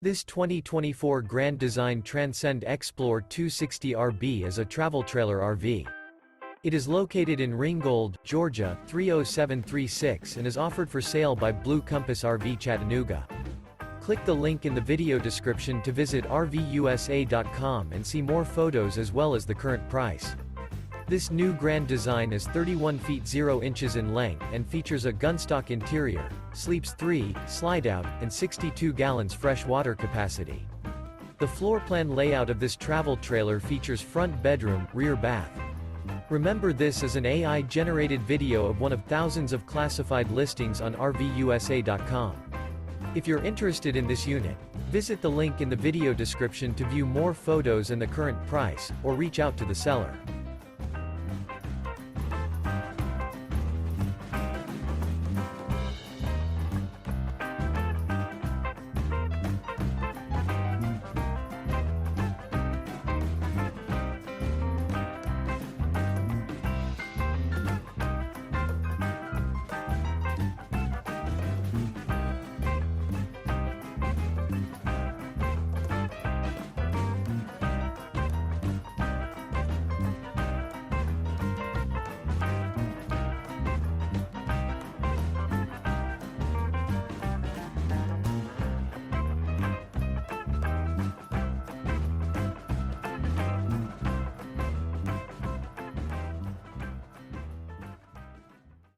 This 2024 Grand Design Transcend Xplor 260RB is a travel trailer RV. It is located in Ringgold, Georgia, 30736 and is offered for sale by Blue Compass RV Chattanooga. Click the link in the video description to visit RVUSA.com and see more photos as well as the current price. This new Grand Design is 31 feet 0 inches in length and features a GUNSTOCK interior, sleeps 3, Slideout, and 62 gallons fresh water capacity. The floor plan layout of this travel trailer features front bedroom, rear bath. Remember, this is an AI-generated video of one of thousands of classified listings on RVUSA.com. If you're interested in this unit, visit the link in the video description to view more photos and the current price, or reach out to the seller.